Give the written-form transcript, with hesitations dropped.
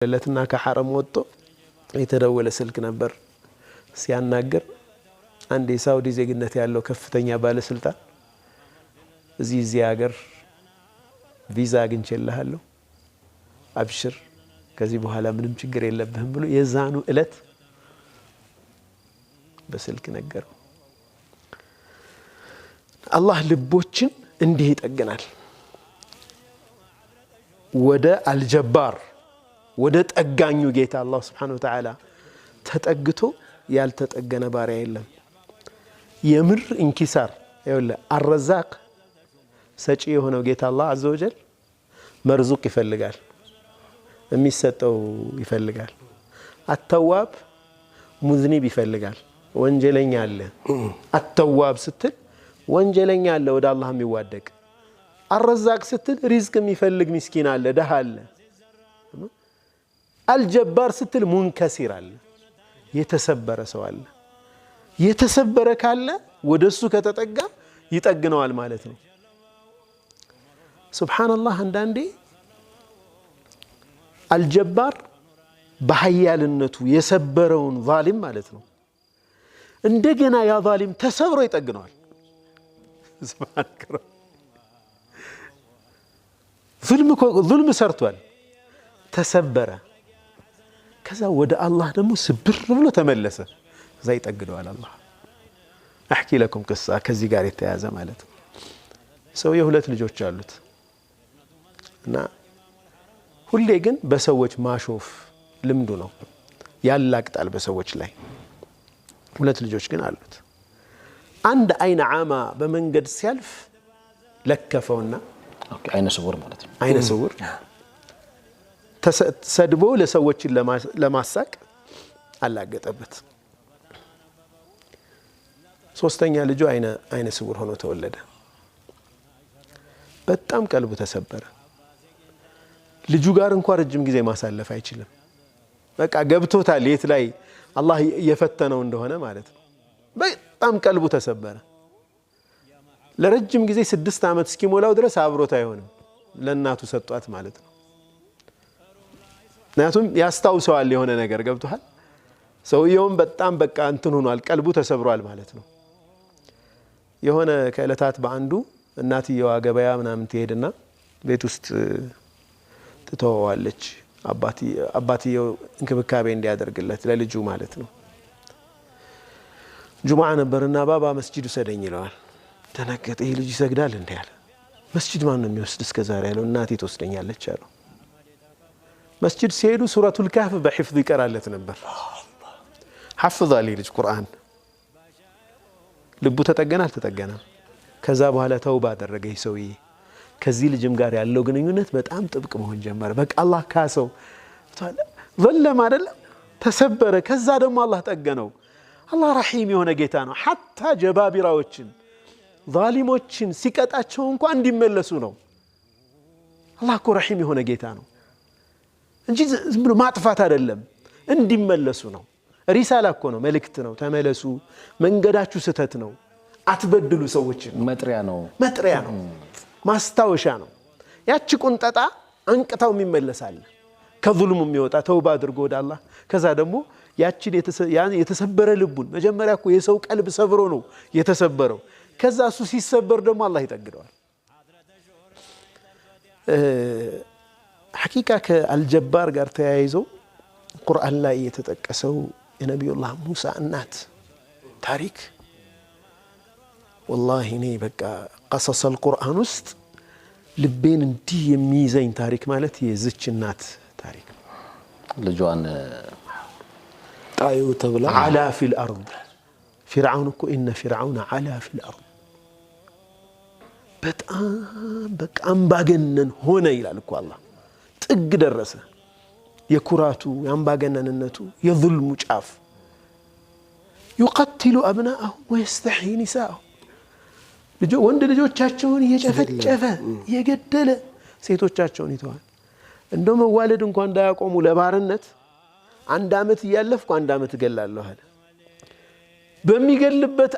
ለለትና ከሐረም ወጥቶ የተደወለ ስልክ ነበር ሲያናገር አንድ የሳውዲ ዜግነት ያለው ከፍተኛ ባለስልጣን እዚህ ሀገር ቪዛ አግኝቼልሃለሁ አብሽር ከዚህ በኋላ ምንም ችግር የለብህም ብሎ የዛኑ እለት በስልክ ነገረው። አላህ ልቦችን እንዲህ ይጠግናል። ወደ አልጀባር ወደ ጠጋኙ ጌታ አላህ Subhanahu Wa Ta'ala ተጠግቶ ያልተጠገነ ባሪያ የለም። የምር እንኪሳር ይወለ አርዛቅ ሰጪ የሆነው ጌታ አላህ Azza wa Jal መርዙቅ ይፈልጋል የሚሰጠው ይፈልጋል። አተዋብ ሙዝኒብ ይፈልጋል ወንጀለኛ አለ። አተዋብ ስትል ወንጀለኛ አለ ወደ አላህ የሚዋደቅ። አርዛቅ ስትል ሪዝቅ የሚፈልግ ምስኪን አለ ደሃ አለ። አልጀባር ስትል ሙንከሲር አለ የተሰበረ ሰው አለ። የተሰበረ ካለ ወደሱ ከተጠጋ ይጠግነዋል ማለት ነው። ሱብሃንአላህ አንዳንዴ አልጀባር በኃያልነቱ የሰበረውን ዛሊም ማለት ነው እንደገና ያ ዛሊም ተሰብሮ ይጠግነዋል። ሱብሃንአላህ ዙልም ሰርቷል ተሰበረ ከዛ ወደ አላህ ደግሞ ስብር ብሎ ተመለሰ ከዛ ይጠግነዋል አላህ። احكي لكم قصه ከዚህ ጋር የተያዘ ማለት ነው። ሰው የሁለት ልጆች አሉት እና ሁሌ ግን በሰዎች ማሾፍ ልምዱ ነው ያላቅጣል በሰዎች ላይ። ሁለት ልጆች ግን አሉት። አንድ አይነ ዓማ በመንገድ ሲያልፍ ለከፈውና አይነ ስውር ማለት ነው። አይነ ስውር ተሰድቦ ለሰዎችን ለማሳቅ አላገጠበት። ሶስተኛ ልጁ አይነ ስውር ሆኖ ተወለደ። በጣም ቀልቡ ተሰበረ። ልጁ ጋር እንኳን ረጅም ጊዜ ማሳለፍ አይችልም። በቃ ገብቶታል የት ላይ አላህ የፈተነው እንደሆነ ማለት ነው። በጣም ቀልቡ ተሰበረ። ለረጅም ጊዜ 6 ዓመት እስኪሞላው ድረስ አብሮት አይሆንም። ለእናቱ ሰጧት ማለት ነው። ምክንያቱም ያስታውሰዋል የሆነ ነገር ገብቷል። ሰውየውም በጣም በቃ እንትን ሆኗል ቀልቡ ተሰብሯል ማለት ነው። የሆነ ከዕለታት በአንዱ እናትየዋ ገበያ ምናምን ትሄድና ቤት ውስጥ ትተዋዋለች። አባትየው እንክብካቤ እንዲያደርግለት ለልጁ ማለት ነው። ጁምዓ ነበርና ባባ መስጂድ ወሰደኝ ይለዋል። ተነገጠ። ይህ ልጅ ይሰግዳል እንዴ አለ። መስጂድ ማን ነው የሚወስድ እስከዛሬ ያለው? እናቴ ትወስደኛለች አለው። መስጂድ ሲሄዱ ሱረቱል ካህፍ በሂፍዝ ይቀራለት ነበር። ሐፍዛል ልጅ ቁርአን። ልቡ ተጠገና አልተጠገና። ከዛ በኋላ ተውባ አደረገ ይህ ሰውዬ። ከዚህ ልጅም ጋር ያለው ግንኙነት በጣም ጥብቅ መሆን ጀመረ። በቃ አላህ ካሰው ዘለም አይደለም ተሰበረ። ከዛ ደግሞ አላህ ጠገነው። አላህ ረሂም የሆነ ጌታ ነው። ሐታ ጀባቢራዎችን ዛሊሞችን ሲቀጣቸው እንኳን እንዲመለሱ ነው። አላህ እኮ ረሂም የሆነ ጌታ ነው እንጂ ዝም ብሎ ማጥፋት አይደለም እንዲመለሱ ነው። ሪሳላ እኮ ነው መልእክት ነው። ተመለሱ መንገዳችሁ ስተት ነው አትበድሉ ሰዎችን መጥሪያ ነው ማስታወሻ ነው። ያቺ ቁንጠጣ አንቅታው የሚመለሳል ከዙልሙ የሚወጣ ተውባ አድርጎ ወደ አላህ። ከዛ ደግሞ ያቺን የተሰበረ ልቡን መጀመሪያ እኮ የሰው ቀልብ ሰብሮ ነው የተሰበረው። ከዛ እሱ ሲሰበር ደግሞ አላህ ይጠግደዋል። ሐቂቃ ከአልጀባር ጋር ተያይዞ ቁርአን ላይ የተጠቀሰው የነብዩላህ ሙሳ እናት ታሪክ والله እኔ በቃ قصص القرآن ውስጥ ልቤን እንዲህ የሚይዘኝ ታሪክ ማለት የዚች እናት ታሪክ ልጇን ጣዩ ተብላ على في الارض فرعون እኮ ان فرعون على في الارض በጣም በቃ አምባገነን ሆነ ይላል እኮ አላህ። ጥግ ደረሰ የኩራቱ የአምባገነንነቱ የዙልሙ ጫፍ። يقتل ابناءهم ويستحيي نساءهم ወንድ ልጆቻቸውን እየጨፈጨፈ እየገደለ ሴቶቻቸውን ይተዋል። እንደው መዋለድ እንኳን እንዳያቆሙ ለባርነት 1 ዓመት እያለፍኩ 1 ዓመት እገላለሁ አለ። በሚገልበት